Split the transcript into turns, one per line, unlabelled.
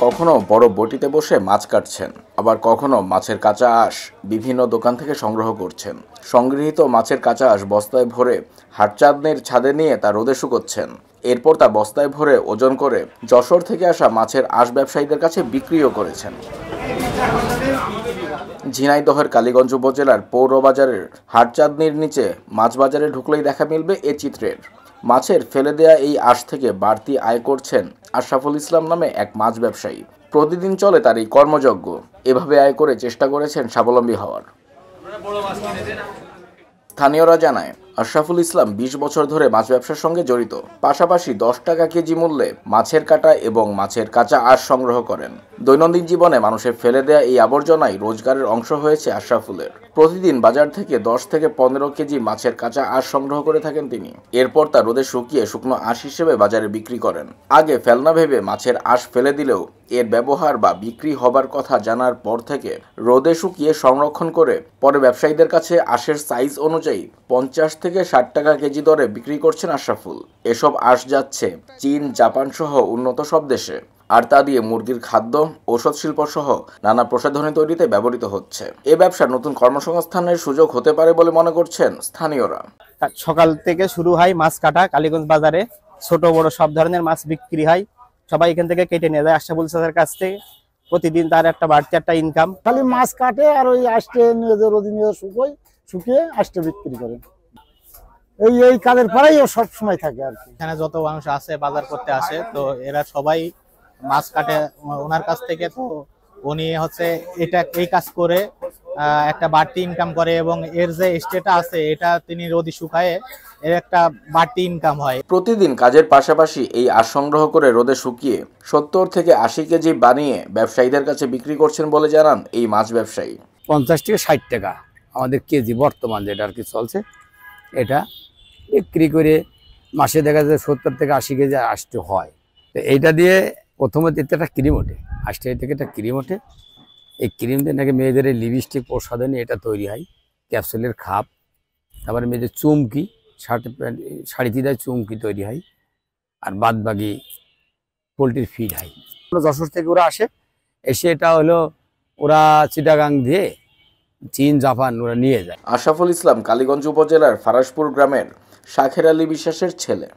কখনো বড় বটিতে বসে মাছ কাটছেন, আবার কখনো মাছের কাঁচা আঁশ বিভিন্ন দোকান থেকে সংগ্রহ করছেন। সংগৃহীত মাছের কাঁচা আঁশ বস্তায় ভরে হাটচাঁদনির ছাদে নিয়ে তা রোদে শুকোচ্ছেন। এরপর তা বস্তায় ভরে ওজন করে যশোর থেকে আসা মাছের আঁশ ব্যবসায়ীদের কাছে বিক্রিও করেছেন। ঝিনাইদহের কালীগঞ্জ উপজেলার পৌরবাজারের হাটচাঁদনির নিচে মাছ বাজারে ঢুকলেই দেখা মিলবে এ চিত্রের। মাছের ফেলে দেয়া এই আঁশ থেকে বাড়তি আয় করছেন আশরাফুল ইসলাম নামে এক মাছ ব্যবসায়ী। প্রতিদিন চলে তার এই কর্মযজ্ঞ। এভাবে আয় করে চেষ্টা করেছেন স্বাবলম্বী হওয়ার। স্থানীয়রা জানায়, আশরাফুল ইসলাম ২০ বছর ধরে মাছ ব্যবসার সঙ্গে জড়িত। পাশাপাশি ১০ টাকা কেজি মূল্যে মাছের কাটা এবং মাছের কাঁচা আঁশ সংগ্রহ করেন। দৈনন্দিন জীবনে মানুষের ফেলে দেয়া এই আবর্জনাই রোজগারের অংশ হয়েছে আশরাফুলের। প্রতিদিন বাজার থেকে ১০ থেকে ১৫ কেজি মাছের কাঁচা আঁশ সংগ্রহ করে থাকেন তিনি। এরপর তা রোদে শুকিয়ে শুকনো আঁশ হিসেবে বাজারে বিক্রি করেন। আগে ফেলনা ভেবে মাছের আঁশ ফেলে দিলেও এর ব্যবহার বা বিক্রি হবার কথা জানার পর থেকে রোদে শুকিয়ে সংরক্ষণ করে পরে ব্যবসায়ীদের কাছে আঁশের সাইজ অনুযায়ী ৫০ থেকে ৬০ টাকা কেজি দরে বিক্রি করছেন আশরাফুল। এসব আঁশ যাচ্ছে চীন, জাপান সহ উন্নত সব দেশে। আর তা দিয়ে মুরগির খাদ্য, ঔষধ শিল্প সহ নানা প্রসাধনী তৈরিতে ব্যবহৃত হচ্ছে। এ ব্যবসা নতুন কর্মসংস্থানের সুযোগ হতে পারে বলে মনে করছেন স্থানীয়রা।
সকাল থেকে শুরু হয় মাছ কাটা। কালীগঞ্জ বাজারে ছোট বড় সব ধরনের মাছ বিক্রি হয়। সবাই এখান থেকে কেটে নিয়ে যায় আশরাফুল স্যারের কাছ থেকে। প্রতিদিন তার একটা বাড়তি একটা ইনকাম।
খালি মাছ কাটে আর ওই আঁশটে নিজের রোদিনে শুকিয়ে আঁশটে বিক্রি করে। এই কাজের পরেই ও সব সময় থাকে আর কি।
এখানে যত মানুষ আসে বাজার করতে আসে, তো এরা সবাই মাছ কাটে ওনার কাছ থেকে। তো উনি হচ্ছে এই কাজ করে একটা বাড়তি ইনকাম করে, এবং এর যে স্টেটা আছে এটা তিনি রোদে শুকায়ে এর একটা বাড়তি ইনকাম হয়।
প্রতিদিন কাজের পাশাপাশি এই আঁশ সংগ্রহ করে রোদে শুকিয়ে ৭০ থেকে ৮০ কেজি বানিয়ে ব্যবসায়ীদের কাছে বিক্রি করছেন বলে জানান এই মাছ ব্যবসায়ী।
৫০ থেকে ৬০ টাকা আমাদের কেজি বর্তমান যেটা আর কি চলছে, এটা বিক্রি করে মাসে দেখা যায় ৭০ থেকে ৮০ কেজি আসতে হয়। তো এইটা দিয়ে প্রথমে একটা ক্রিম ওঠে, ৮০ থেকে একটা ক্রিম ওঠে। এই ক্রিম দিয়ে নাকি মেয়েদের লিপস্টিক প্রসাধনী এটা তৈরি হয়, ক্যাপসুলের খাপ, তারপরে মেয়েদের চুমকি, শাড়িতে দেয় চুমকি তৈরি হয়, আর বাদ বাকি পোলট্রির ফিড হয়। যশোর থেকে ওরা আসে, এসে এটা হলো ওরা চিটাগাং দিয়ে চীন, জাপান ওরা নিয়ে যায়।
আশরাফুল ইসলাম কালীগঞ্জ উপজেলার ফারাসপুর গ্রামের শাখের আলী বিশ্বাসের ছেলে।